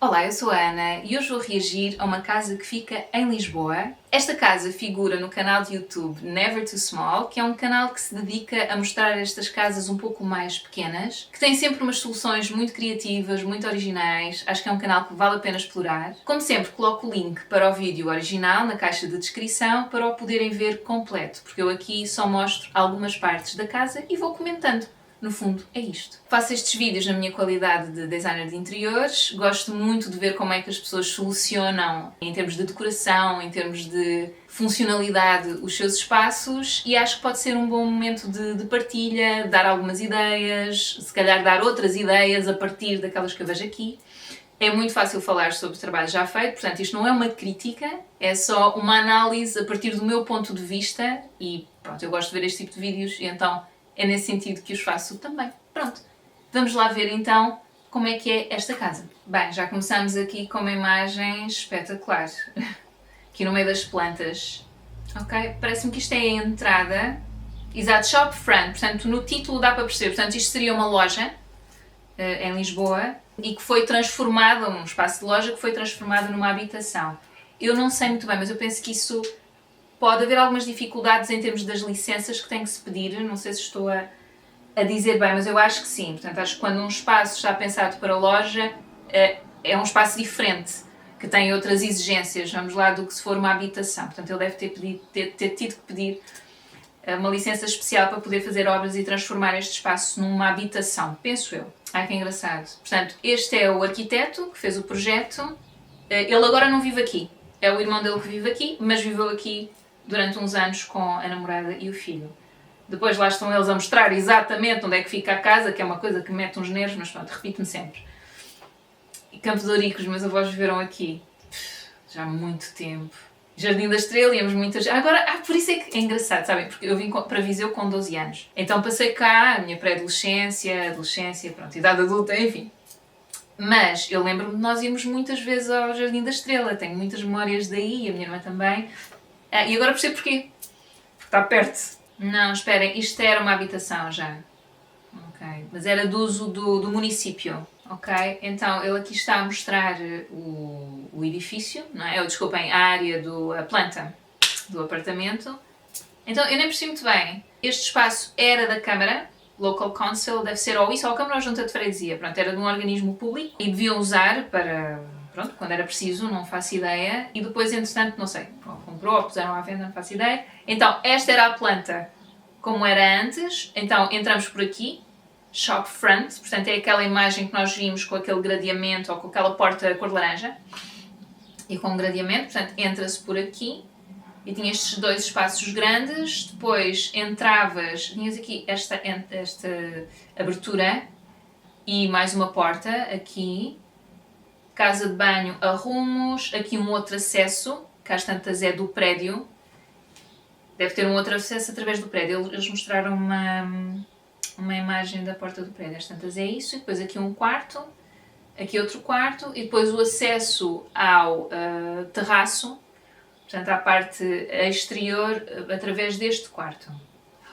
Olá, eu sou a Ana e hoje vou reagir a uma casa que fica em Lisboa. Esta casa figura no canal de YouTube Never Too Small, que é um canal que se dedica a mostrar estas casas um pouco mais pequenas, que tem sempre umas soluções muito criativas, muito originais. Acho que é um canal que vale a pena explorar. Como sempre, coloco o link para o vídeo original na caixa de descrição para o poderem ver completo, porque eu aqui só mostro algumas partes da casa e vou comentando. No fundo, é isto. Faço estes vídeos na minha qualidade de designer de interiores, gosto muito de ver como é que as pessoas solucionam, em termos de decoração, em termos de funcionalidade, os seus espaços, e acho que pode ser um bom momento de partilha, dar algumas ideias, se calhar dar outras ideias a partir daquelas que eu vejo aqui. É muito fácil falar sobre o trabalho já feito, portanto isto não é uma crítica, é só uma análise a partir do meu ponto de vista e pronto, eu gosto de ver este tipo de vídeos e então é nesse sentido que os faço também. Pronto, vamos lá ver então como é que é esta casa. Bem, já começamos aqui com uma imagem espetacular, aqui no meio das plantas, ok? Parece-me que isto é a entrada, exato, shop front, portanto no título dá para perceber, portanto isto seria uma loja em Lisboa e que foi transformada, um espaço de loja que foi transformado numa habitação. Eu não sei muito bem, mas eu penso que isso pode haver algumas dificuldades em termos das licenças que tem que se pedir, não sei se estou a dizer bem, mas eu acho que sim. Portanto, acho que quando um espaço está pensado para loja, é um espaço diferente, que tem outras exigências, vamos lá, do que se for uma habitação. Portanto, ele deve ter tido que pedir uma licença especial para poder fazer obras e transformar este espaço numa habitação, penso eu. Ai, que engraçado. Portanto, este é o arquiteto que fez o projeto. Ele agora não vive aqui. É o irmão dele que vive aqui, mas viveu aqui durante uns anos com a namorada e o filho. Depois lá estão eles a mostrar exatamente onde é que fica a casa, que é uma coisa que mete uns nervos, mas pronto, repito-me sempre. E Campo de Ourique, os meus avós viveram aqui já há muito tempo. Jardim da Estrela, íamos muitas... Agora, por isso é que é engraçado, sabem? Porque eu vim para Viseu com 12 anos. Então passei cá a minha pré-adolescência, adolescência, pronto, idade adulta, enfim. Mas eu lembro-me de nós irmos muitas vezes ao Jardim da Estrela, tenho muitas memórias daí, a minha irmã também. E agora percebo porquê. Porque está perto. Não, esperem, isto era uma habitação já. Ok. Mas era do uso do município. Ok? Então ele aqui está a mostrar o edifício, não é? Desculpem, a área a planta do apartamento. Então eu nem percebi muito bem. Este espaço era da Câmara, Local Council, deve ser ou isso ou a Câmara ou a Junta de Freguesia. Pronto, era de um organismo público e deviam usar para... Pronto, quando era preciso, não faço ideia. E depois, entretanto, não sei, comprou ou puseram à venda, não faço ideia. Então, esta era a planta como era antes. Então, entramos por aqui, shop front. Portanto, é aquela imagem que nós vimos com aquele gradeamento ou com aquela porta cor de laranja. E com um gradeamento, portanto, entra-se por aqui. E tinha estes dois espaços grandes. Depois, entravas, tinhas aqui esta abertura e mais uma porta aqui. Casa de banho, arrumos, aqui um outro acesso, que às tantas é do prédio. Deve ter um outro acesso através do prédio. Eles mostraram uma imagem da porta do prédio, às tantas é isso. E depois aqui um quarto, aqui outro quarto, e depois o acesso ao terraço, portanto à parte exterior, através deste quarto.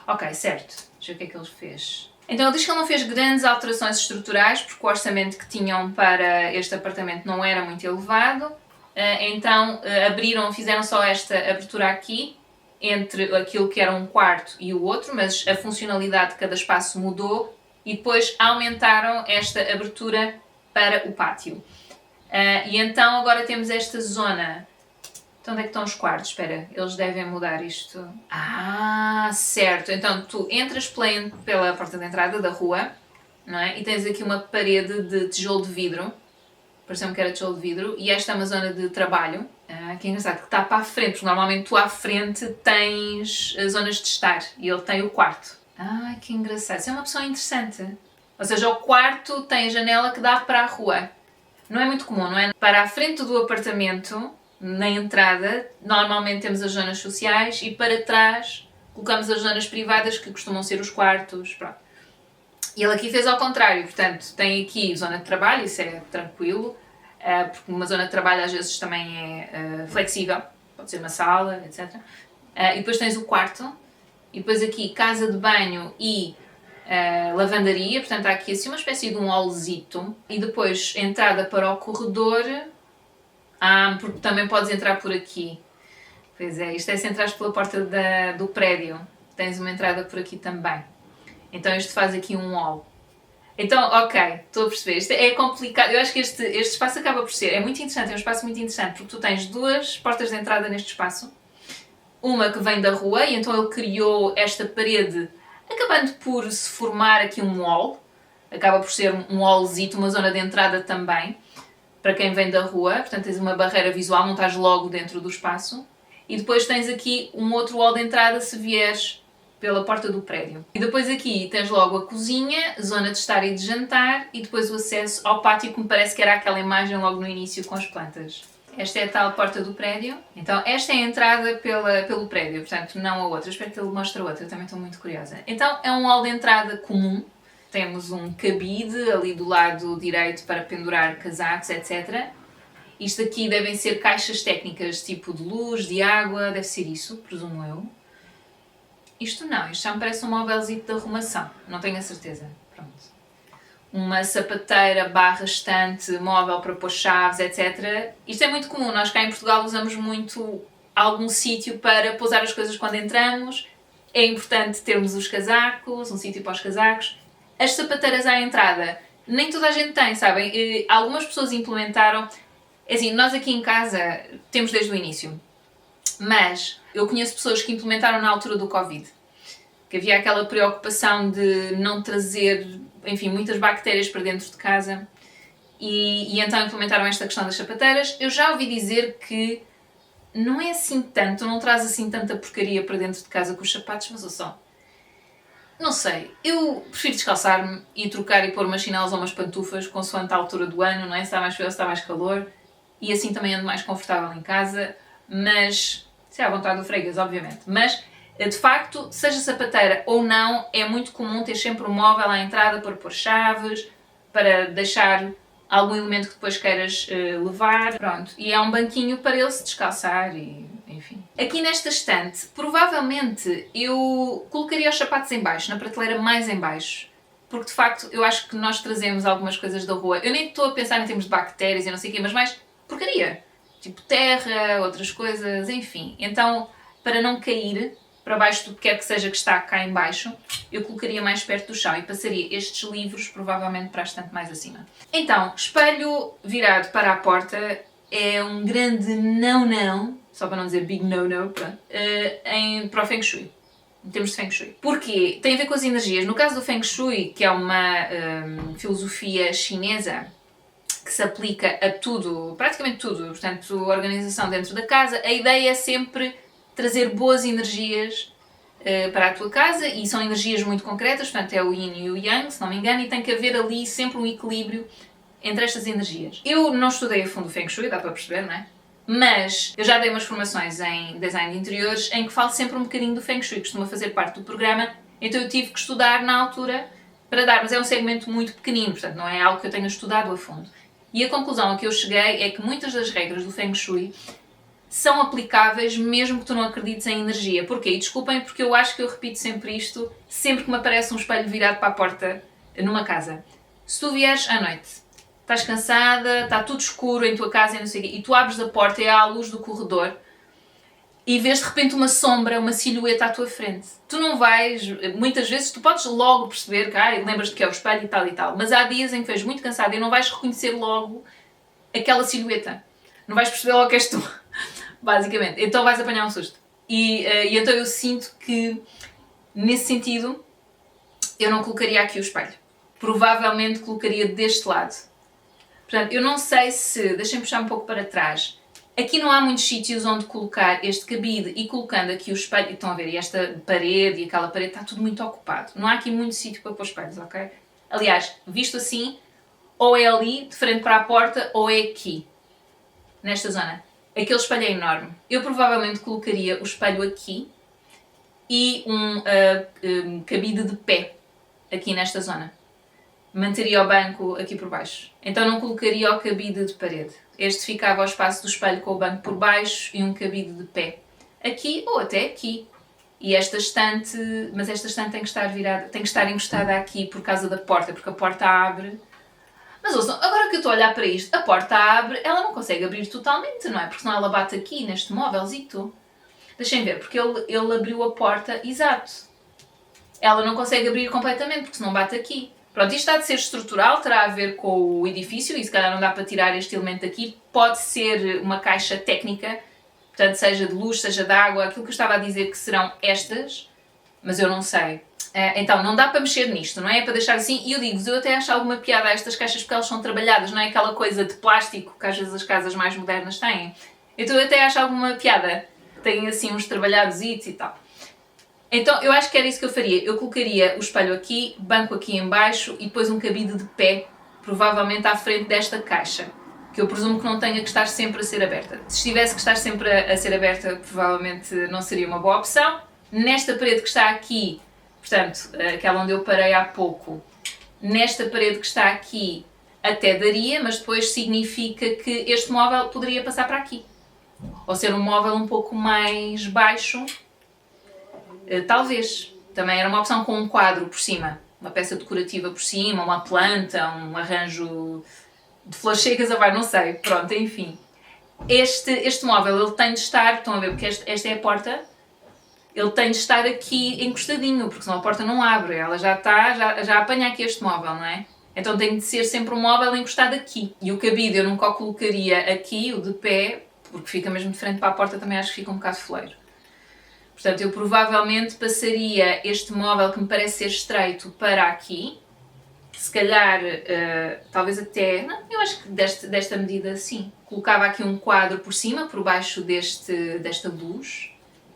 Ok, certo. Deixa eu ver o que é que ele fez. Então ele diz que ele não fez grandes alterações estruturais porque o orçamento que tinham para este apartamento não era muito elevado. Então fizeram só esta abertura aqui entre aquilo que era um quarto e o outro, mas a funcionalidade de cada espaço mudou e depois aumentaram esta abertura para o pátio. E então agora temos esta zona. Então onde é que estão os quartos? Espera, eles devem mudar isto. Certo. Então tu entras pela porta de entrada da rua, não é? E tens aqui uma parede de tijolo de vidro. Pareceu-me que era tijolo de vidro. E esta é uma zona de trabalho. Que é engraçado, que está para a frente, porque normalmente tu à frente tens as zonas de estar. E ele tem o quarto. Que engraçado. Isso é uma opção interessante. Ou seja, o quarto tem a janela que dá para a rua. Não é muito comum, não é? Para a frente do apartamento, na entrada, normalmente temos as zonas sociais e para trás colocamos as zonas privadas que costumam ser os quartos. Pronto. E ele aqui fez ao contrário, portanto tem aqui zona de trabalho, isso é tranquilo, porque uma zona de trabalho às vezes também é flexível, pode ser uma sala, etc. E depois tens o quarto, e depois aqui casa de banho e lavandaria, portanto há aqui assim uma espécie de um hallzito e depois entrada para o corredor. Porque também podes entrar por aqui. Pois é, isto é se entrares pela porta do prédio. Tens uma entrada por aqui também. Então isto faz aqui um hall. Então, ok, estou a perceber. Isto é complicado. Eu acho que este espaço acaba por ser... É muito interessante, é um espaço muito interessante, porque tu tens duas portas de entrada neste espaço. Uma que vem da rua, e então ele criou esta parede, acabando por se formar aqui um hall. Acaba por ser um hallzito, uma zona de entrada também, para quem vem da rua. Portanto, tens uma barreira visual, não estás logo dentro do espaço. E depois tens aqui um outro hall de entrada se vieres pela porta do prédio. E depois aqui tens logo a cozinha, zona de estar e de jantar, e depois o acesso ao pátio, que me parece que era aquela imagem logo no início com as plantas. Esta é a tal porta do prédio. Então esta é a entrada pelo prédio, portanto não a outra. Espero que ele mostre a outra, também estou muito curiosa. Então é um hall de entrada comum. Temos um cabide ali do lado direito para pendurar casacos, etc. Isto aqui devem ser caixas técnicas, tipo de luz, de água, deve ser isso, presumo eu. Isto não, isto já me parece um móvelzito de arrumação, não tenho a certeza. Pronto. Uma sapateira barra estante, móvel para pôr chaves, etc. Isto é muito comum, nós cá em Portugal usamos muito algum sítio para pousar as coisas quando entramos. É importante termos os casacos, um sítio para os casacos. As sapateiras à entrada, nem toda a gente tem, sabem? E algumas pessoas implementaram... É assim, nós aqui em casa temos desde o início. Mas eu conheço pessoas que implementaram na altura do Covid. Que havia aquela preocupação de não trazer, enfim, muitas bactérias para dentro de casa. E então implementaram esta questão das sapateiras. Eu já ouvi dizer que não é assim tanto, não traz assim tanta porcaria para dentro de casa com os sapatos, mas eu só... Não sei, eu prefiro descalçar-me e trocar e pôr umas chinelas ou umas pantufas consoante a altura do ano, não é? Se está mais frio, se está mais calor. E assim também ando mais confortável em casa, mas... Se é à vontade do freguês, obviamente. Mas, de facto, seja sapateira ou não, é muito comum ter sempre um móvel à entrada para pôr chaves, para deixar algum elemento que depois queiras levar. Pronto. E é um banquinho para ele se descalçar e... enfim. Aqui nesta estante, provavelmente eu colocaria os sapatos em baixo, na prateleira mais em baixo. Porque, de facto, eu acho que nós trazemos algumas coisas da rua. Eu nem estou a pensar em termos de bactérias e não sei o quê, mas mais porcaria. Tipo terra, outras coisas, enfim. Então, para não cair para baixo do que quer que seja que está cá em baixo, eu colocaria mais perto do chão e passaria estes livros provavelmente para a estante mais acima. Então, espelho virado para a porta é um grande não-não, só para não dizer big no-no, para o Feng Shui. Em termos de Feng Shui. Porquê? Tem a ver com as energias. No caso do Feng Shui, que é uma filosofia chinesa, que se aplica a tudo, praticamente tudo, portanto, organização dentro da casa, a ideia é sempre trazer boas energias para a tua casa e são energias muito concretas, portanto é o Yin e o Yang, se não me engano, e tem que haver ali sempre um equilíbrio entre estas energias. Eu não estudei a fundo o Feng Shui, dá para perceber, não é? Mas eu já dei umas formações em design de interiores em que falo sempre um bocadinho do Feng Shui, costuma fazer parte do programa, então eu tive que estudar na altura para dar, mas é um segmento muito pequenino, portanto não é algo que eu tenha estudado a fundo. E a conclusão a que eu cheguei é que muitas das regras do Feng Shui são aplicáveis mesmo que tu não acredites em energia. Porquê? E desculpem porque eu acho que eu repito sempre isto, sempre que me aparece um espelho virado para a porta numa casa. Se tu vieres à noite, estás cansada, está tudo escuro em tua casa e não sei o quê, e tu abres a porta e há a luz do corredor e vês de repente uma sombra, uma silhueta à tua frente. Tu não vais, muitas vezes, tu podes logo perceber que lembras-te que é o espelho e tal, mas há dias em que vês muito cansado e não vais reconhecer logo aquela silhueta. Não vais perceber logo que és tu, basicamente. Então vais apanhar um susto. E então eu sinto que, nesse sentido, eu não colocaria aqui o espelho. Provavelmente colocaria deste lado. Portanto, eu não sei se... Deixem-me puxar um pouco para trás. Aqui não há muitos sítios onde colocar este cabide e colocando aqui o espelho. Estão a ver, e esta parede e aquela parede, está tudo muito ocupado. Não há aqui muito sítio para pôr espelhos, ok? Aliás, visto assim, ou é ali, de frente para a porta, ou é aqui, nesta zona. Aquele espelho é enorme. Eu provavelmente colocaria o espelho aqui e um cabide de pé, aqui nesta zona. Manteria o banco aqui por baixo. Então não colocaria o cabide de parede. Este ficava ao espaço do espelho com o banco por baixo e um cabide de pé. Aqui ou até aqui. E esta estante, mas esta estante tem que estar virada, tem que estar encostada aqui por causa da porta, porque a porta abre. Mas ouçam, agora que eu estou a olhar para isto, a porta abre, ela não consegue abrir totalmente, não é? Porque senão ela bate aqui, neste móvelzito. Deixem ver, porque ele abriu a porta, exato. Ela não consegue abrir completamente, porque senão bate aqui. Pronto, isto está de ser estrutural, terá a ver com o edifício, e se calhar não dá para tirar este elemento aqui. Pode ser uma caixa técnica, portanto, seja de luz, seja de água, aquilo que eu estava a dizer que serão estas, mas eu não sei. Então, não dá para mexer nisto, não é? É para deixar assim, e eu digo-vos, eu até acho alguma piada a estas caixas porque elas são trabalhadas, não é aquela coisa de plástico que às vezes as casas mais modernas têm. Então eu até acho alguma piada, tem assim uns trabalhados e tal. Então eu acho que era isso que eu faria, eu colocaria o espelho aqui, banco aqui em baixo e depois um cabide de pé, provavelmente à frente desta caixa, que eu presumo que não tenha que estar sempre a ser aberta. Se tivesse que estar sempre a ser aberta, provavelmente não seria uma boa opção. Nesta parede que está aqui, portanto, aquela onde eu parei há pouco, nesta parede que está aqui até daria, mas depois significa que este móvel poderia passar para aqui. Ou ser um móvel um pouco mais baixo, talvez. Também era uma opção com um quadro por cima, uma peça decorativa por cima, uma planta, um arranjo de flores secas, não sei, pronto, enfim. Este móvel, ele tem de estar, estão a ver, porque esta é a porta, ele tem de estar aqui encostadinho, porque senão a porta não abre, ela já está, já apanha aqui este móvel, não é? Então tem de ser sempre um móvel encostado aqui. E o cabide eu nunca o colocaria aqui, o de pé, porque fica mesmo de frente para a porta, também acho que fica um bocado foleiro. Portanto, eu provavelmente passaria este móvel que me parece ser estreito para aqui. Se calhar, talvez até, não, eu acho que desta medida sim. Colocava aqui um quadro por cima, por baixo desta luz,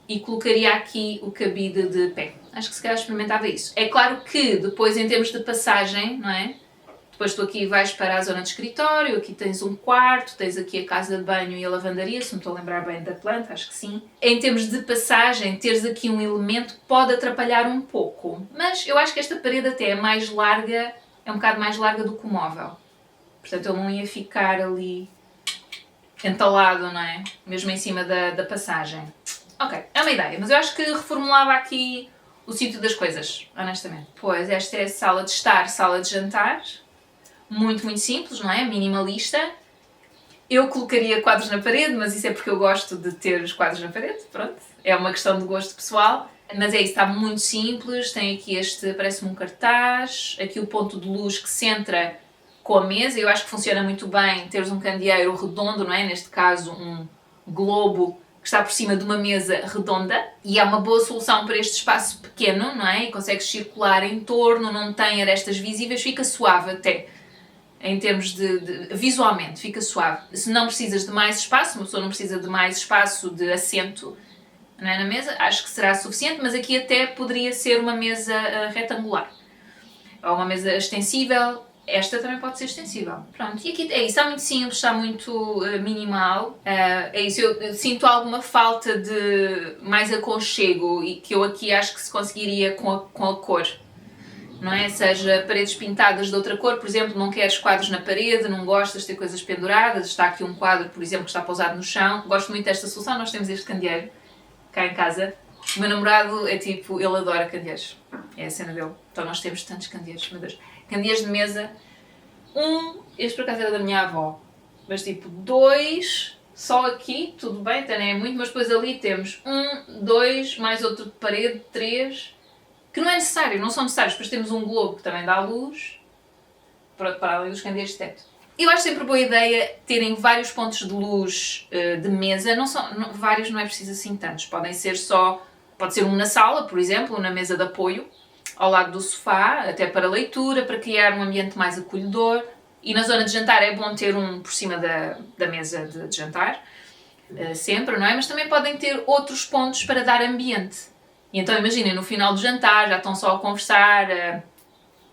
e colocaria aqui o cabide de pé. Acho que se calhar experimentava isso. É claro que depois, em termos de passagem, não é? Depois tu aqui vais para a zona de escritório, aqui tens um quarto, tens aqui a casa de banho e a lavandaria, se me estou a lembrar bem da planta, acho que sim. Em termos de passagem, teres aqui um elemento pode atrapalhar um pouco, mas eu acho que esta parede até é mais larga, é um bocado mais larga do que o móvel. Portanto, ele não ia ficar ali entalado, não é? Mesmo em cima da passagem. Ok, é uma ideia, mas eu acho que reformulava aqui o sítio das coisas, honestamente. Pois, esta é a sala de estar, sala de jantar. Muito, muito simples, não é? Minimalista. Eu colocaria quadros na parede, mas isso é porque eu gosto de ter os quadros na parede, pronto. É uma questão de gosto pessoal. Mas é isso, está muito simples. Tem aqui parece-me um cartaz. Aqui o ponto de luz que centra com a mesa. Eu acho que funciona muito bem teres um candeeiro redondo, não é? Neste caso, um globo que está por cima de uma mesa redonda. E é uma boa solução para este espaço pequeno, não é? E consegues circular em torno, não tem arestas visíveis, fica suave até. Em termos visualmente, fica suave. Se não precisas de mais espaço, uma pessoa não precisa de mais espaço de assento, não é, na mesa, acho que será suficiente, mas aqui até poderia ser uma mesa retangular. Ou uma mesa extensível, esta também pode ser extensível. Pronto, e aqui é isso, está muito simples, está muito minimal. É isso, eu sinto alguma falta de mais aconchego e que eu aqui acho que se conseguiria com a cor. Não é? Seja paredes pintadas de outra cor, por exemplo, não queres quadros na parede, não gostas de ter coisas penduradas, está aqui um quadro, por exemplo, que está pousado no chão. Gosto muito desta solução, nós temos este candeeiro cá em casa. O meu namorado é tipo, ele adora candeeiros, é a cena dele. Então nós temos tantos candeeiros, meu Deus. Candeeiros de mesa, este por acaso era da minha avó, mas tipo 2, só aqui, tudo bem, até nem é muito, mas depois ali temos 2, mais outro de parede, 3... que não é necessário, não são necessários. Depois temos um globo que também dá luz, para além dos candeeiros de teto. Eu acho sempre boa ideia terem vários pontos de luz de mesa, vários não é preciso assim tantos, podem ser pode ser um na sala, por exemplo, na mesa de apoio, ao lado do sofá, até para leitura, para criar um ambiente mais acolhedor. E na zona de jantar é bom ter um por cima da mesa de jantar, sempre, não é? Mas também podem ter outros pontos para dar ambiente. E então imaginem, no final do jantar, já estão só a conversar,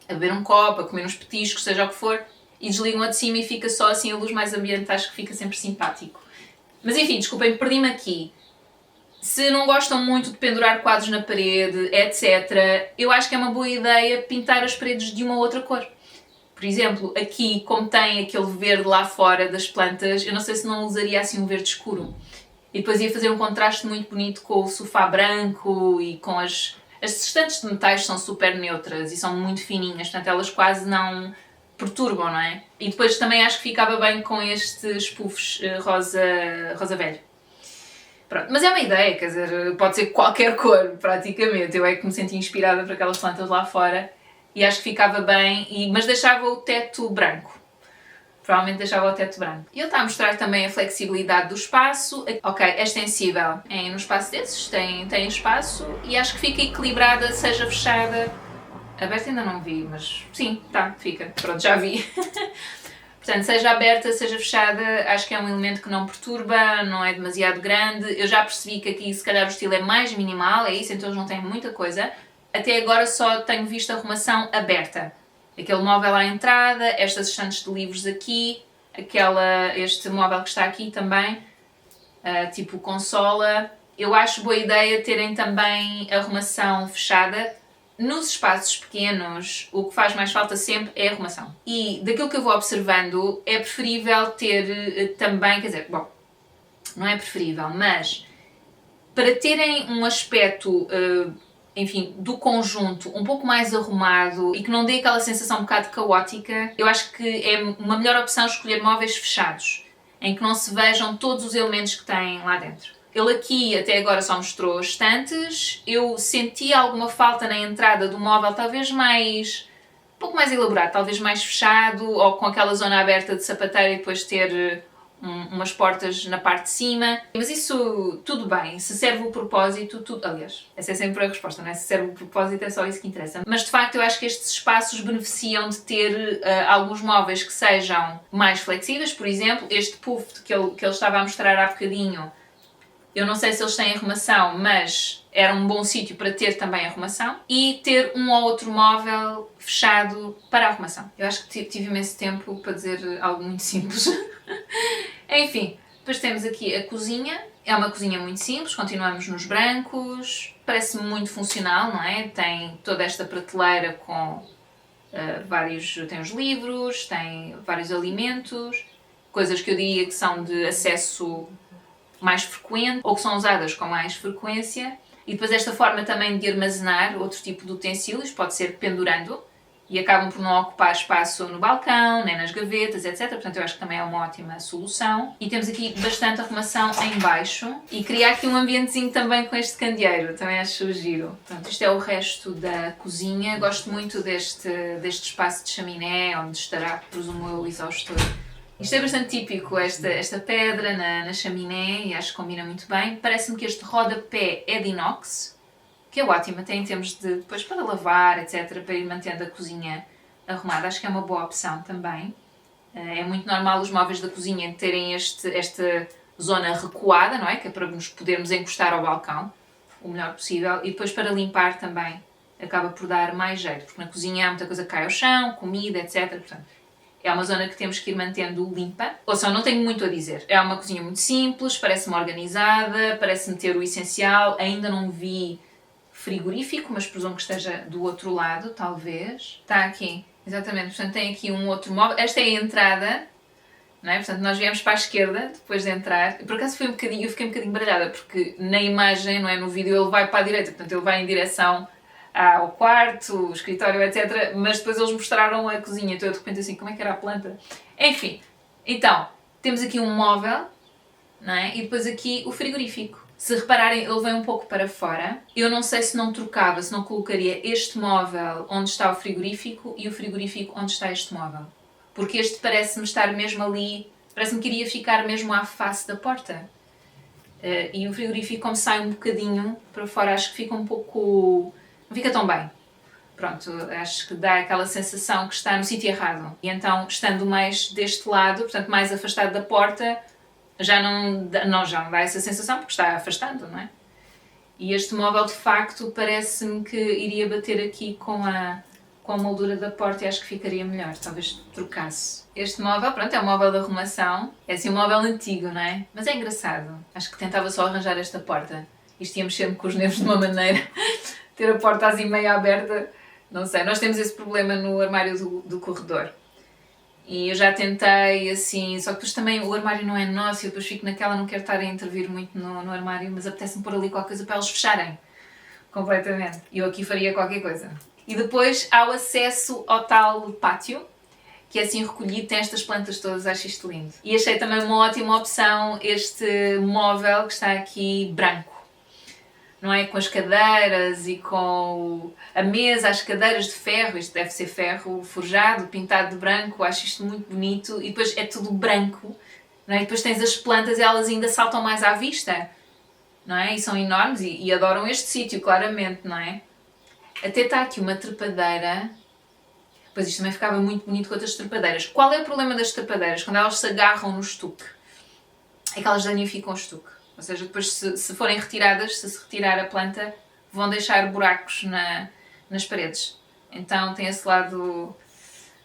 a beber um copo, a comer uns petiscos, seja o que for, e desligam a de cima e fica só assim a luz mais ambiente, acho que fica sempre simpático. Mas enfim, desculpem, perdi-me aqui. Se não gostam muito de pendurar quadros na parede, etc., eu acho que é uma boa ideia pintar as paredes de uma outra cor. Por exemplo, aqui, como tem aquele verde lá fora das plantas, eu não sei se não usaria assim um verde escuro. E depois ia fazer um contraste muito bonito com o sofá branco e com as estantes de metais são super neutras e são muito fininhas, portanto elas quase não perturbam, não é? E depois também acho que ficava bem com estes puffs rosa velho. Pronto, mas é uma ideia, quer dizer, pode ser qualquer cor, praticamente. Eu é que me senti inspirada por aquelas plantas lá fora e acho que ficava bem, mas deixava o teto branco. Provavelmente deixava o teto branco. E ele está a mostrar também a flexibilidade do espaço. Ok, é extensível. No espaço desses tem espaço e acho que fica equilibrada, seja fechada. Aberta ainda não vi, mas sim, fica. Pronto, já vi. Portanto, seja aberta, seja fechada, acho que é um elemento que não perturba, não é demasiado grande. Eu já percebi que aqui se calhar o estilo é mais minimal, é isso, então eles não têm muita coisa. Até agora só tenho visto a arrumação aberta. Aquele móvel à entrada, estas estantes de livros aqui, este móvel que está aqui também, tipo consola. Eu acho boa ideia terem também arrumação fechada. Nos espaços pequenos, o que faz mais falta sempre é a arrumação. E daquilo que eu vou observando, é preferível ter também, quer dizer, bom, não é preferível, mas para terem um aspecto, enfim, do conjunto um pouco mais arrumado e que não dê aquela sensação um bocado caótica, eu acho que é uma melhor opção escolher móveis fechados, em que não se vejam todos os elementos que têm lá dentro. Ele aqui até agora só mostrou estantes, eu senti alguma falta na entrada do móvel, talvez um pouco mais elaborado, talvez mais fechado, ou com aquela zona aberta de sapateiro e depois ter umas portas na parte de cima. Mas isso tudo bem, se serve o propósito, tudo. Aliás, essa é sempre a resposta, não é? Se serve o propósito é só isso que interessa. Mas de facto eu acho que estes espaços beneficiam de ter alguns móveis que sejam mais flexíveis. Por exemplo, este puff que ele estava a mostrar há bocadinho, eu não sei se eles têm arrumação, mas era um bom sítio para ter também arrumação. E ter um ou outro móvel fechado para a arrumação. Eu acho que tive imenso tempo para dizer algo muito simples. Enfim, depois temos aqui a cozinha. É uma cozinha muito simples, continuamos nos brancos. Parece-me muito funcional, não é? Tem toda esta prateleira com tem os livros, tem vários alimentos, coisas que eu diria que são de acesso mais frequente ou que são usadas com mais frequência. E depois esta forma também de armazenar outro tipo de utensílios, pode ser pendurando e acabam por não ocupar espaço no balcão, nem nas gavetas, etc. Portanto, eu acho que também é uma ótima solução. E temos aqui bastante arrumação em baixo e criar aqui um ambientezinho também com este candeeiro, também acho giro. Portanto, isto é o resto da cozinha. Gosto muito deste espaço de chaminé, onde estará, presumo eu, o exaustor. Isto é bastante típico, esta pedra na chaminé, e acho que combina muito bem. Parece-me que este rodapé é de inox, que é ótimo, até em termos de depois para lavar, etc., para ir mantendo a cozinha arrumada. Acho que é uma boa opção também. É muito normal os móveis da cozinha terem esta zona recuada, não é? Que é para nos podermos encostar ao balcão o melhor possível. E depois para limpar também acaba por dar mais jeito, porque na cozinha há muita coisa que cai ao chão, comida, etc., portanto, é uma zona que temos que ir mantendo limpa. Ou seja, não tenho muito a dizer. É uma cozinha muito simples, parece-me organizada, parece-me ter o essencial. Ainda não vi frigorífico, mas presumo que esteja do outro lado, talvez. Está aqui, exatamente. Portanto, tem aqui um outro móvel. Esta é a entrada, não é? Portanto, nós viemos para a esquerda, depois de entrar. Por acaso eu fiquei um bocadinho baralhada, porque na imagem, não é? No vídeo, ele vai para a direita. Portanto, ele vai em direção ao quarto, o escritório, etc. Mas depois eles mostraram a cozinha, então eu de repente assim, como é que era a planta? Enfim, então, temos aqui um móvel, não é? E depois aqui o frigorífico. Se repararem, ele vem um pouco para fora. Eu não sei se não trocava, se não colocaria este móvel onde está o frigorífico e o frigorífico onde está este móvel. Porque este parece-me estar mesmo ali, parece-me que iria ficar mesmo à face da porta. E o frigorífico, como sai um bocadinho para fora, acho que fica um pouco... não fica tão bem. Pronto, acho que dá aquela sensação que está no sítio errado. E então, estando mais deste lado, portanto mais afastado da porta, já não dá essa sensação, porque está afastando, não é? E este móvel, de facto, parece-me que iria bater aqui com a moldura da porta e acho que ficaria melhor, talvez trocasse. Este móvel, pronto, é um móvel de arrumação. É assim um móvel antigo, não é? Mas é engraçado. Acho que tentava só arranjar esta porta. Isto ia mexer-me com os nervos de uma maneira. Ter a porta assim meio aberta, não sei. Nós temos esse problema no armário do corredor. E eu já tentei, assim, só que depois também o armário não é nosso e eu depois fico naquela, não quero estar a intervir muito no armário, mas apetece-me pôr ali qualquer coisa para eles fecharem completamente. E eu aqui faria qualquer coisa. E depois há o acesso ao tal pátio, que é assim recolhido, tem estas plantas todas, acho isto lindo. E achei também uma ótima opção este móvel que está aqui branco. Não é? Com as cadeiras e com a mesa, as cadeiras de ferro, isto deve ser ferro forjado, pintado de branco, acho isto muito bonito, e depois é tudo branco, não é? E depois tens as plantas e elas ainda saltam mais à vista, não é? E são enormes e adoram este sítio, claramente, não é? Até está aqui uma trepadeira, pois isto também ficava muito bonito com outras trepadeiras. Qual é o problema das trepadeiras? Quando elas se agarram no estuque, é que elas danificam o estuque. Ou seja, depois se forem retiradas, se retirar a planta, vão deixar buracos nas paredes. Então tem esse lado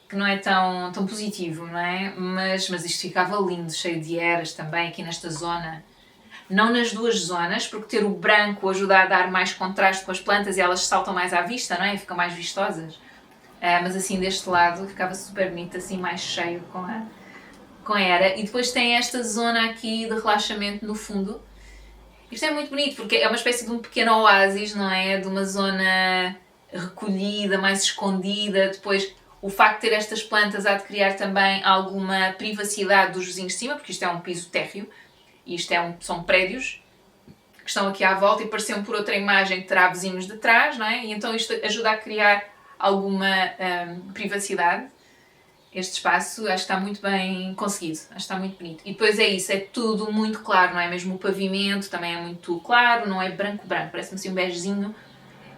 que não é tão positivo, não é? Mas isto ficava lindo, cheio de eras também, aqui nesta zona. Não nas duas zonas, porque ter o branco ajuda a dar mais contraste com as plantas e elas saltam mais à vista, não é? E ficam mais vistosas. Mas assim, deste lado, ficava super bonito, assim mais cheio com a era. E depois tem esta zona aqui de relaxamento no fundo. Isto é muito bonito porque é uma espécie de um pequeno oásis, não é? De uma zona recolhida, mais escondida. Depois, o facto de ter estas plantas há de criar também alguma privacidade dos vizinhos de cima, porque isto é um piso térreo e isto são prédios que estão aqui à volta e pareciam por outra imagem que terá vizinhos de trás, não é? E então isto ajuda a criar alguma privacidade. Este espaço acho que está muito bem conseguido, acho que está muito bonito. E depois é isso, é tudo muito claro, não é? Mesmo o pavimento também é muito claro, não é branco-branco, parece-me assim um begezinho,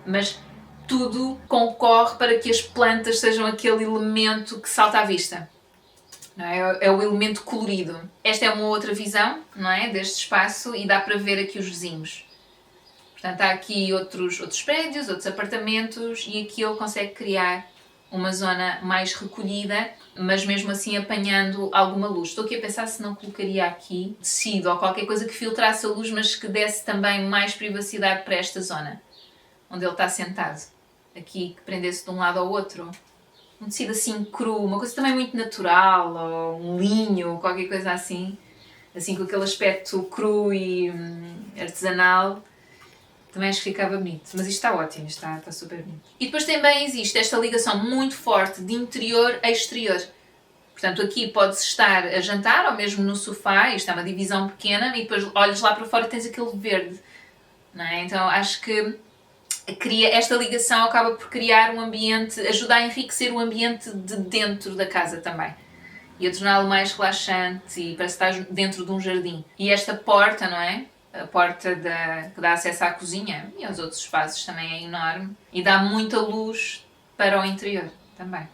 mas tudo concorre para que as plantas sejam aquele elemento que salta à vista. Não é? É o elemento colorido. Esta é uma outra visão, não é? Deste espaço e dá para ver aqui os vizinhos. Portanto, há aqui outros prédios, outros apartamentos e aqui ele consegue criar uma zona mais recolhida, mas mesmo assim apanhando alguma luz. Estou aqui a pensar se não colocaria aqui tecido ou qualquer coisa que filtrasse a luz, mas que desse também mais privacidade para esta zona, onde ele está sentado. Aqui, que prendesse de um lado ao outro. Um tecido assim cru, uma coisa também muito natural, ou um linho, qualquer coisa assim. Assim com aquele aspecto cru e artesanal. Também acho que ficava bonito, mas isto está ótimo, está super bonito. E depois também existe esta ligação muito forte de interior a exterior. Portanto, aqui podes estar a jantar ou mesmo no sofá, isto é uma divisão pequena, e depois olhas lá para fora e tens aquele verde. Não é? Então acho que esta ligação acaba por criar um ambiente, ajuda a enriquecer o ambiente de dentro da casa também. E a torná-lo mais relaxante e parece estar dentro de um jardim. E esta porta, não é? A porta que dá acesso à cozinha e aos outros espaços também é enorme e dá muita luz para o interior também.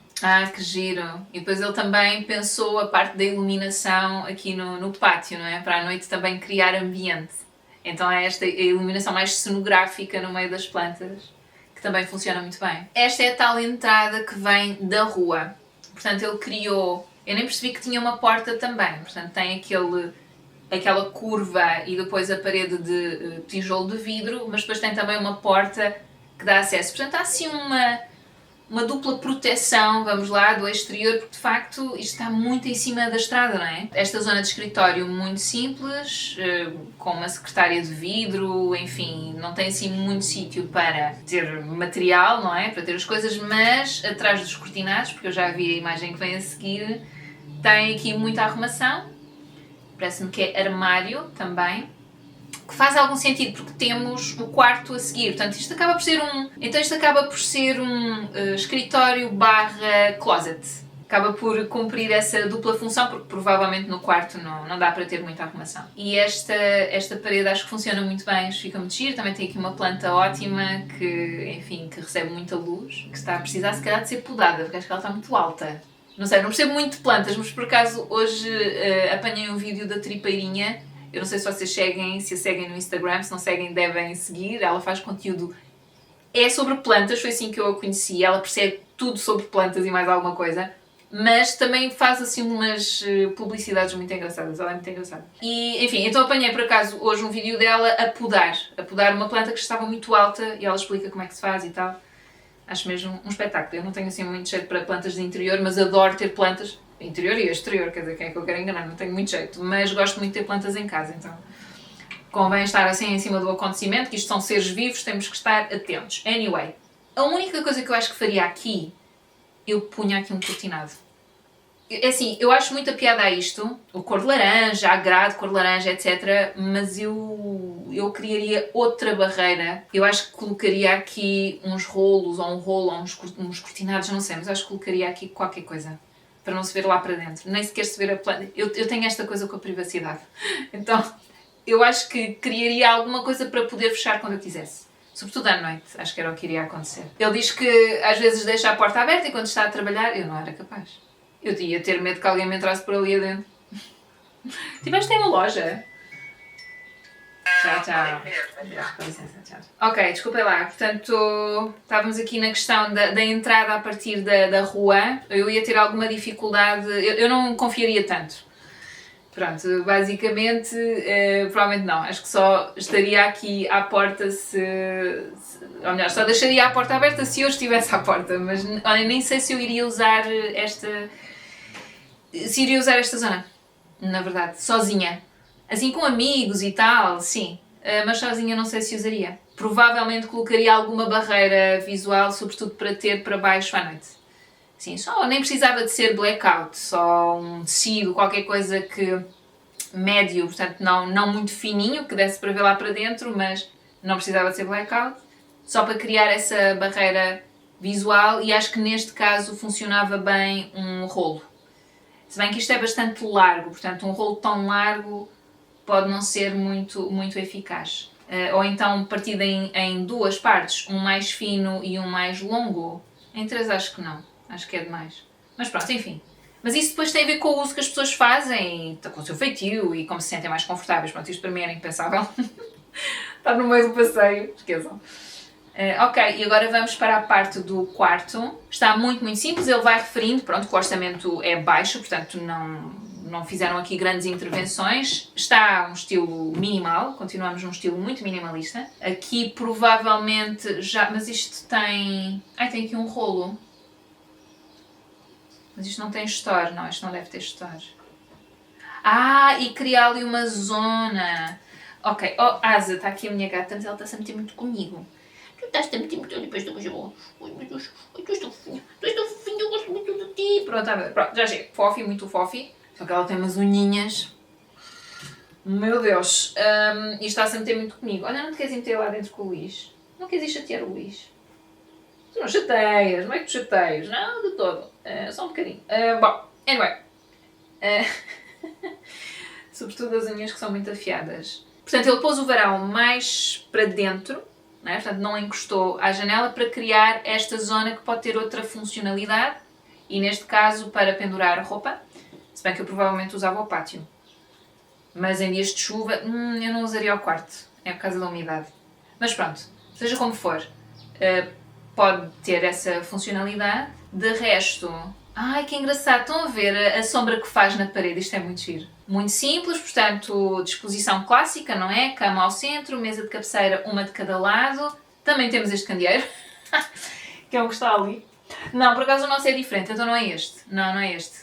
Que giro! E depois ele também pensou a parte da iluminação aqui no pátio, não é? Para a noite também criar ambiente. Então é esta iluminação mais cenográfica no meio das plantas que também funciona muito bem. Esta é a tal entrada que vem da rua. Portanto, ele criou... Eu nem percebi que tinha uma porta também. Portanto, tem aquela curva e depois a parede de tijolo de vidro, mas depois tem também uma porta que dá acesso. Portanto, há assim uma dupla proteção, vamos lá, do exterior, porque de facto isto está muito em cima da estrada, não é? Esta zona de escritório muito simples, com uma secretária de vidro, enfim, não tem assim muito sítio para ter material, não é? Para ter as coisas, mas atrás dos cortinados, porque eu já vi a imagem que vem a seguir, tem aqui muita arrumação. Parece-me que é armário também, que faz algum sentido porque temos o quarto a seguir. Portanto, isto acaba por ser um escritório / closet. Acaba por cumprir essa dupla função porque provavelmente no quarto não dá para ter muita arrumação. E esta parede acho que funciona muito bem, fica muito giro. Também tem aqui uma planta ótima que recebe muita luz, que está a precisar se calhar de ser podada, porque acho que ela está muito alta. Não sei, não percebo muito de plantas, mas por acaso hoje apanhei um vídeo da Tripeirinha. Eu não sei se vocês se a seguem no Instagram, se não seguem devem seguir. Ela faz conteúdo, é sobre plantas, foi assim que eu a conheci. Ela percebe tudo sobre plantas e mais alguma coisa. Mas também faz assim umas publicidades muito engraçadas, ela é muito engraçada. E enfim, então apanhei por acaso hoje um vídeo dela a podar uma planta que estava muito alta e ela explica como é que se faz e tal. Acho mesmo um espetáculo. Eu não tenho assim muito jeito para plantas de interior, mas adoro ter plantas. Interior e exterior, quer dizer, quem é que eu quero enganar? Não tenho muito jeito, mas gosto muito de ter plantas em casa, então convém estar assim em cima do acontecimento, que isto são seres vivos, temos que estar atentos. Anyway, a única coisa que eu acho que faria aqui, eu punha aqui um cortinado. É assim, eu acho muita piada a isto, o cor de laranja, agrado, cor de laranja, etc. Mas eu criaria outra barreira. Eu acho que colocaria aqui uns rolos, ou um rolo, ou uns cortinados, não sei, mas acho que colocaria aqui qualquer coisa. Para não se ver lá para dentro. Nem sequer se ver a planta. Eu tenho esta coisa com a privacidade. Então, eu acho que criaria alguma coisa para poder fechar quando eu quisesse. Sobretudo à noite, acho que era o que iria acontecer. Ele diz que às vezes deixa a porta aberta e quando está a trabalhar, eu não era capaz. Eu ia ter medo que alguém me entrasse por ali adentro. Tiveste em uma loja? Tchau, tchau. Com licença, tchau. Ok, desculpem lá. Portanto, estávamos aqui na questão da entrada a partir da rua. Eu ia ter alguma dificuldade, eu não confiaria tanto. Pronto, basicamente, provavelmente não. Acho que só estaria aqui à porta ou melhor, só deixaria a porta aberta se eu estivesse à porta. Mas olha, nem sei se eu iria usar esta zona, na verdade, sozinha. Assim com amigos e tal, sim. Mas sozinha não sei se usaria. Provavelmente colocaria alguma barreira visual, sobretudo para ter para baixo à noite. Sim, só nem precisava de ser blackout, só um tecido, qualquer coisa que médio, portanto não muito fininho, que desse para ver lá para dentro, mas não precisava de ser blackout, só para criar essa barreira visual e acho que neste caso funcionava bem um rolo. Se bem que isto é bastante largo, portanto um rolo tão largo pode não ser muito, muito eficaz. Ou então partido em duas partes, um mais fino e um mais longo. Em três acho que não, acho que é demais. Mas pronto, enfim. Mas isso depois tem a ver com o uso que as pessoas fazem, com o seu feitio e como se sentem mais confortáveis. Pronto, isto para mim era impensável. Estar no meio do passeio, esqueçam. Ok, e agora vamos para a parte do quarto. Está muito, muito simples. Ele vai referindo, pronto, que o orçamento é baixo, portanto não fizeram aqui grandes intervenções. Está um estilo minimal, continuamos num estilo muito minimalista. Aqui provavelmente já... Mas isto tem... Ai, tem aqui um rolo. Mas isto não tem store, não, isto não deve ter store. Ah, e criar ali uma zona. Ok, oh Asa, está aqui a minha gata, mas ela está-se a meter muito comigo. Tu estás-te a meter muito ali para esta coisa boa. Ai meu Deus, ai, tu és tão fofinho, eu gosto muito de ti. Pronto, já chega. Fofi, muito fofi. Só que ela tem umas unhinhas. Meu Deus. E está-se a meter muito comigo. Olha, não te queres ir meter lá dentro com o Luís? Não queres ir chatear o Luís? Tu não chateias, não é que tu chateias? Não, de todo. Só um bocadinho. Bom, anyway. Sobretudo as unhas que são muito afiadas. Portanto, ele pôs o varão mais para dentro, não é? Portanto, não encostou à janela para criar esta zona que pode ter outra funcionalidade e, neste caso, para pendurar roupa. Se bem que eu provavelmente usava o pátio. Mas em dias de chuva, eu não usaria o quarto. É por causa da umidade. Mas pronto, seja como for, pode ter essa funcionalidade. De resto... Ai, que engraçado! Estão a ver a sombra que faz na parede? Isto é muito giro. Muito simples, portanto, disposição clássica, não é? Cama ao centro, mesa de cabeceira, uma de cada lado. Também temos este candeeiro, que é o que está ali. Não, por acaso o nosso é diferente, então não é este. Não é este.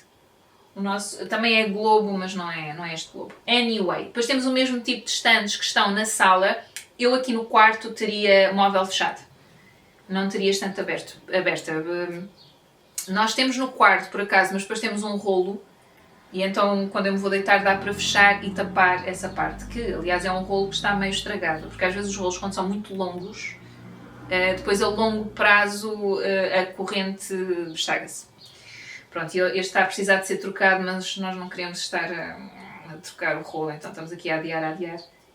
O nosso também é globo, mas não é este globo. Anyway, depois temos o mesmo tipo de estandes que estão na sala. Eu aqui no quarto teria móvel fechado. Não teria estante aberta. Nós temos no quarto, por acaso, mas depois temos um rolo e então quando eu me vou deitar dá para fechar e tapar essa parte, que aliás é um rolo que está meio estragado, porque às vezes os rolos quando são muito longos, depois a longo prazo a corrente estraga-se. Pronto, este está a precisar de ser trocado, mas nós não queremos estar a trocar o rolo, então estamos aqui a adiar.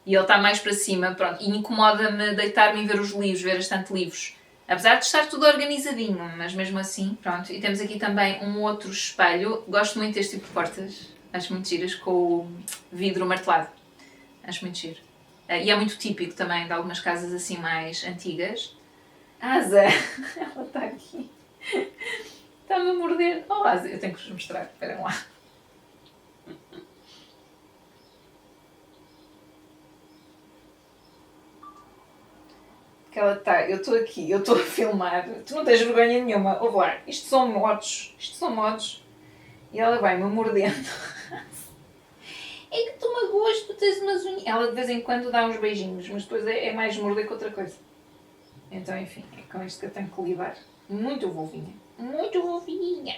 E ele está mais para cima, pronto, e incomoda-me deitar-me e ver os livros, ver a estante de livros. Apesar de estar tudo organizadinho, mas mesmo assim, pronto. E temos aqui também um outro espelho. Gosto muito deste tipo de portas. Acho muito giras, com o vidro martelado. Acho muito giro. E é muito típico também de algumas casas assim mais antigas. Asa! Ela está aqui. Está-me a morder. Oh, Asa, eu tenho que vos mostrar. Esperem lá. Que ela está, eu estou aqui, eu estou a filmar, tu não tens vergonha nenhuma, ouve lá, isto são modos, E ela vai-me mordendo. É que tu magoas, tu tens umas unhas. Ela de vez em quando dá uns beijinhos, mas depois é mais morder que outra coisa. Então, enfim, é com isto que eu tenho que lidar. Muito vovinha. Muito vovinha.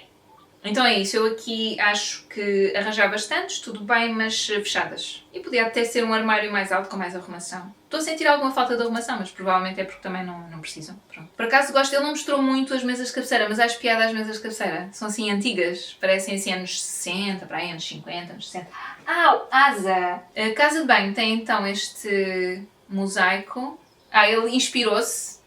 Então é isso, eu aqui acho que arranjar bastantes, tudo bem, mas fechadas. E podia até ser um armário mais alto com mais arrumação. Estou a sentir alguma falta de arrumação, mas provavelmente é porque também não precisam. Pronto. Por acaso gosto, ele não mostrou muito as mesas de cabeceira, mas acho piada as mesas de cabeceira. São assim antigas, parecem assim anos 60, para aí anos 50, anos 60. Asa! A casa de banho tem então este mosaico. Ele inspirou-se,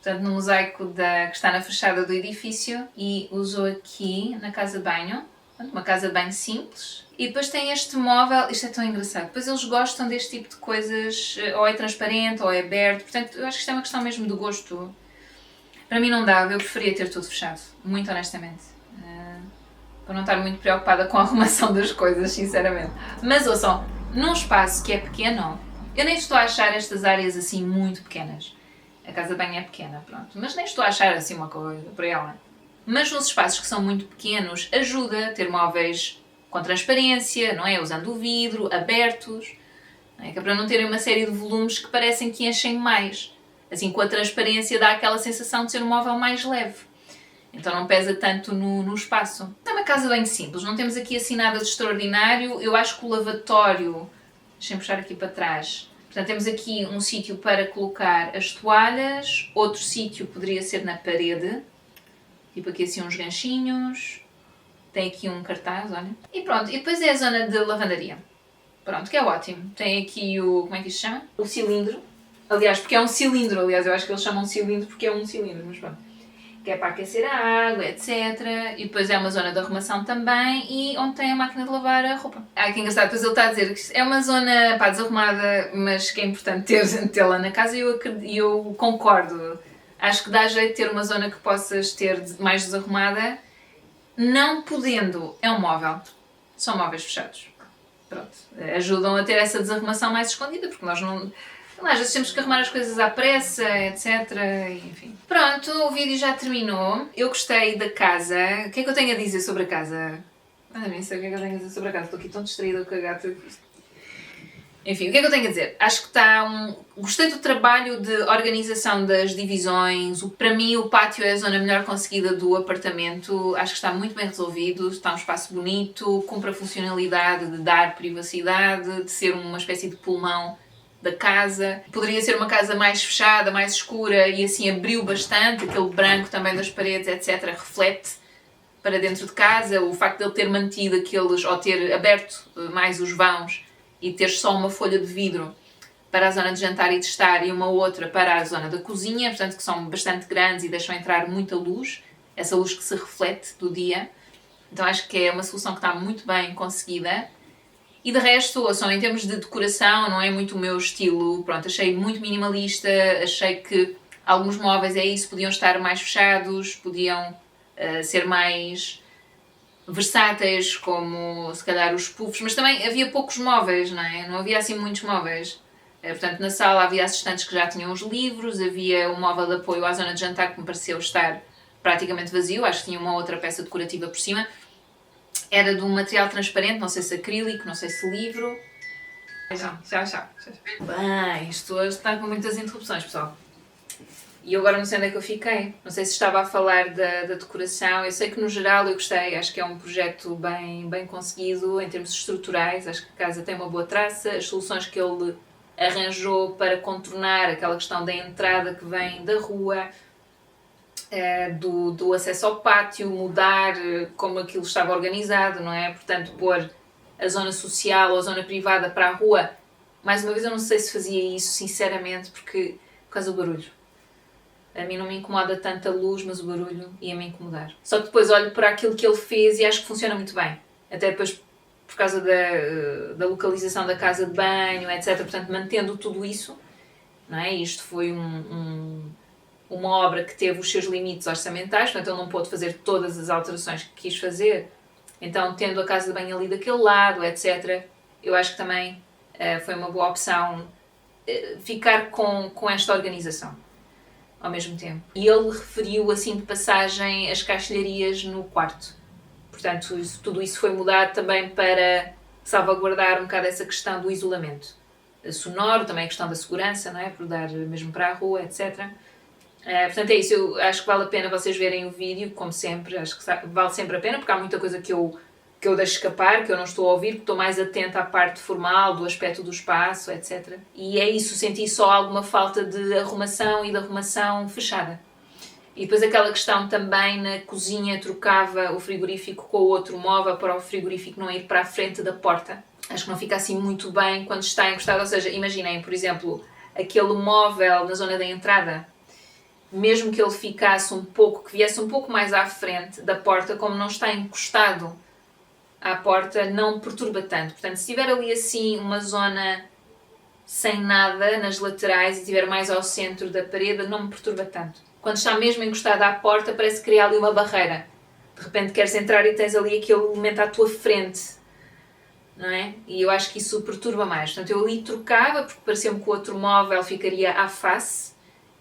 portanto, no mosaico que está na fachada do edifício e usou aqui na casa de banho. Portanto, uma casa de banho simples. E depois tem este móvel, isto é tão engraçado, depois eles gostam deste tipo de coisas, ou é transparente ou é aberto, portanto eu acho que isto é uma questão mesmo de gosto. Para mim não dava, eu preferia ter tudo fechado, muito honestamente. Para não estar muito preocupada com a arrumação das coisas, sinceramente. Mas ouçam, num espaço que é pequeno, eu nem estou a achar estas áreas assim muito pequenas. A casa de banho é pequena, pronto, mas nem estou a achar assim uma coisa para ela. Mas nos espaços que são muito pequenos, ajuda a ter móveis com transparência, não é? Usando o vidro, abertos, não é? Que é para não terem uma série de volumes que parecem que enchem mais. Assim, com a transparência dá aquela sensação de ser um móvel mais leve. Então não pesa tanto no espaço. É uma casa bem simples, não temos aqui assim nada de extraordinário. Eu acho que o lavatório, deixem-me puxar aqui para trás. Portanto, temos aqui um sítio para colocar as toalhas, outro sítio poderia ser na parede. Tipo aqui assim uns ganchinhos, tem aqui um cartaz, olha. E pronto, e depois é a zona de lavandaria. Pronto, que é ótimo. Tem aqui o, como é que isto se chama? O cilindro. Aliás, porque é um cilindro, aliás, eu acho que eles chamam cilindro porque é um cilindro, mas pronto. Que é para aquecer a água, etc. E depois é uma zona de arrumação também e onde tem a máquina de lavar a roupa. Que engraçado, depois ele está a dizer que é uma zona, desarrumada, mas que é importante tê-la na casa e eu concordo. Acho que dá jeito de ter uma zona que possas ter mais desarrumada, não podendo. É um móvel. São móveis fechados. Pronto. Ajudam a ter essa desarrumação mais escondida, porque nós não... Às vezes temos que arrumar as coisas à pressa, etc. Enfim. Pronto, o vídeo já terminou. Eu gostei da casa. O que é que eu tenho a dizer sobre a casa? Nem sei o que é que eu tenho a dizer sobre a casa. Estou aqui tão distraída com a gata. Enfim, o que é que eu tenho a dizer? Acho que está Gostei do trabalho de organização das divisões. Para mim, o pátio é a zona melhor conseguida do apartamento. Acho que está muito bem resolvido. Está um espaço bonito, cumpre a funcionalidade de dar privacidade, de ser uma espécie de pulmão da casa. Poderia ser uma casa mais fechada, mais escura e assim abriu bastante. Aquele branco também das paredes, etc. reflete para dentro de casa. O facto de ele ter mantido aqueles, ou ter aberto mais os vãos e ter só uma folha de vidro para a zona de jantar e de estar e uma outra para a zona da cozinha, portanto que são bastante grandes e deixam entrar muita luz, essa luz que se reflete do dia. Então acho que é uma solução que está muito bem conseguida. E de resto, ouçam, em termos de decoração, não é muito o meu estilo. Pronto, achei muito minimalista, achei que alguns móveis podiam estar mais fechados, podiam ser mais versáteis, como se calhar os puffs, mas também havia poucos móveis, não é? Não havia assim muitos móveis. Portanto, na sala havia assistentes que já tinham os livros, havia um móvel de apoio à zona de jantar que me pareceu estar praticamente vazio, acho que tinha uma outra peça decorativa por cima. Era de um material transparente, não sei se acrílico, não sei se livro. Tchau. Bem, isto hoje está com muitas interrupções, pessoal. E eu agora não sei onde é que eu fiquei. Não sei se estava a falar da decoração. Eu sei que no geral eu gostei, acho que é um projeto bem conseguido em termos estruturais. Acho que a casa tem uma boa traça. As soluções que ele arranjou para contornar aquela questão da entrada que vem da rua, do acesso ao pátio, mudar como aquilo estava organizado, não é? Portanto, pôr a zona social ou a zona privada para a rua. Mais uma vez, eu não sei se fazia isso, sinceramente, por causa do barulho. A mim não me incomoda tanto a luz, mas o barulho ia-me incomodar. Só que depois olho para aquilo que ele fez e acho que funciona muito bem. Até depois por causa da localização da casa de banho, etc. Portanto, mantendo tudo isso, não é? Isto foi uma obra que teve os seus limites orçamentais, portanto ele não pôde fazer todas as alterações que quis fazer. Então, tendo a casa de banho ali daquele lado, etc., eu acho que também foi uma boa opção ficar com esta organização ao mesmo tempo. E ele referiu, assim de passagem, as caixilharias no quarto. Portanto, tudo isso foi mudado também para salvaguardar um bocado essa questão do isolamento sonoro, também a questão da segurança, não é? Por dar mesmo para a rua, etc. Portanto, é isso. Eu acho que vale a pena vocês verem o vídeo, como sempre. Acho que vale sempre a pena, porque há muita coisa que eu deixo escapar, que eu não estou a ouvir, porque estou mais atenta à parte formal, do aspecto do espaço, etc. E é isso, senti só alguma falta de arrumação e de arrumação fechada. E depois aquela questão também na cozinha, trocava o frigorífico com o outro móvel para o frigorífico não ir para a frente da porta. Acho que não fica assim muito bem quando está encostado. Ou seja, imaginem, por exemplo, aquele móvel na zona da entrada, mesmo que ele ficasse que viesse um pouco mais à frente da porta, como não está encostado à porta, não perturba tanto. Portanto, se tiver ali assim uma zona sem nada nas laterais e estiver mais ao centro da parede, não me perturba tanto. Quando está mesmo encostado à porta, parece que cria ali uma barreira. De repente queres entrar e tens ali aquele elemento à tua frente, não é? E eu acho que isso perturba mais. Portanto, eu ali trocava, porque parecia-me que o outro móvel ficaria à face.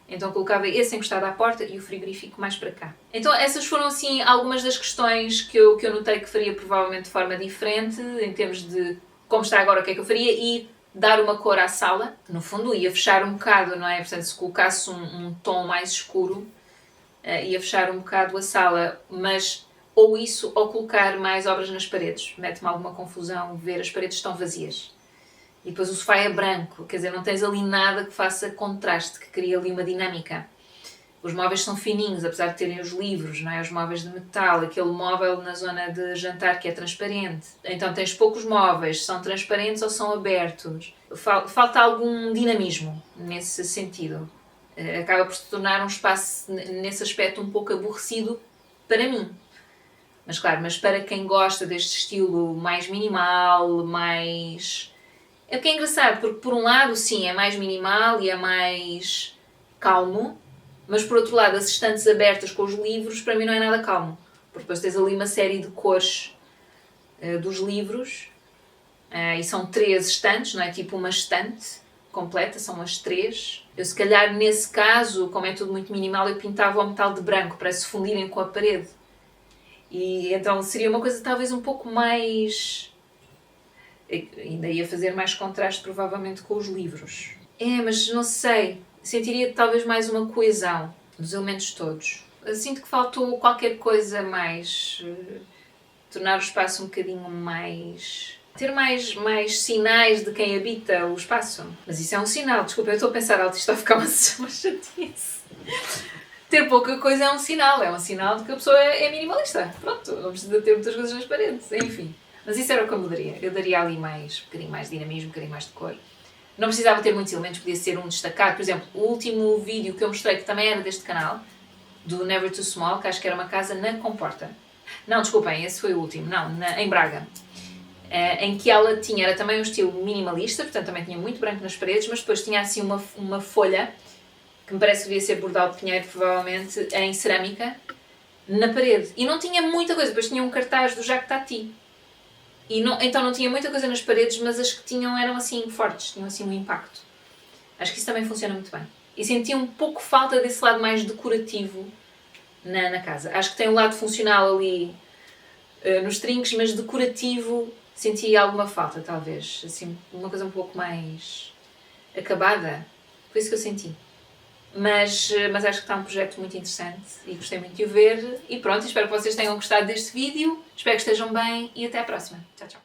Então colocava esse encostado à porta e o frigorífico mais para cá. Então essas foram assim algumas das questões que eu notei que faria provavelmente de forma diferente, em termos de como está agora, o que é que eu faria, e dar uma cor à sala. No fundo ia fechar um bocado, não é? Portanto, se colocasse um tom mais escuro, ia fechar um bocado a sala, mas ou isso ou colocar mais obras nas paredes. Mete-me alguma confusão ver as paredes estão vazias. E depois o sofá é branco, quer dizer, não tens ali nada que faça contraste, que crie ali uma dinâmica. Os móveis são fininhos, apesar de terem os livros, não é? Os móveis de metal, aquele móvel na zona de jantar que é transparente. Então tens poucos móveis, são transparentes ou são abertos. Falta algum dinamismo nesse sentido. Acaba por se tornar um espaço, nesse aspecto, um pouco aborrecido para mim. Mas claro, mas para quem gosta deste estilo mais minimal, mais... É porque é engraçado, porque por um lado, sim, é mais minimal e é mais calmo, mas por outro lado, as estantes abertas com os livros, para mim não é nada calmo. Porque depois tens ali uma série de cores dos livros, e são 3 estantes, não é tipo uma estante completa, são as 3. Eu se calhar nesse caso, como é tudo muito minimal, eu pintava o metal de branco para se fundirem com a parede. E então seria uma coisa talvez um pouco mais... Ainda ia fazer mais contraste provavelmente com os livros. Mas não sei, sentiria talvez mais uma coesão dos elementos todos. Eu sinto que faltou qualquer coisa mais, tornar o espaço um bocadinho mais... ter mais sinais de quem habita o espaço. Mas isso é um sinal, desculpa, eu estou a pensar alto, isto está a ficar uma chatice. Ter pouca coisa é um sinal de que a pessoa é minimalista. Pronto, não precisa ter muitas coisas nas paredes, enfim. Mas isso era o que eu mudaria. Eu daria ali um bocadinho mais de dinamismo, um bocadinho mais de cor. Não precisava ter muitos elementos, podia ser um destacado. Por exemplo, o último vídeo que eu mostrei, que também era deste canal, do Never Too Small, que acho que era uma casa na Comporta. Não, desculpem, esse foi o último. Não, em Braga. Em que ela era também um estilo minimalista, portanto também tinha muito branco nas paredes, mas depois tinha assim uma folha, que me parece que devia ser bordal de pinheiro, provavelmente, em cerâmica, na parede. E não tinha muita coisa, depois tinha um cartaz do Jacques Tati. Então não tinha muita coisa nas paredes, mas as que tinham eram assim fortes, tinham assim um impacto. Acho que isso também funciona muito bem. E senti um pouco falta desse lado mais decorativo na casa. Acho que tem um lado funcional ali nos trinques, mas decorativo senti alguma falta, talvez. Assim, uma coisa um pouco mais acabada. Foi isso que eu senti. Mas acho que está um projeto muito interessante e gostei muito de o ver. E pronto, espero que vocês tenham gostado deste vídeo. Espero que estejam bem e até à próxima. Tchau, tchau.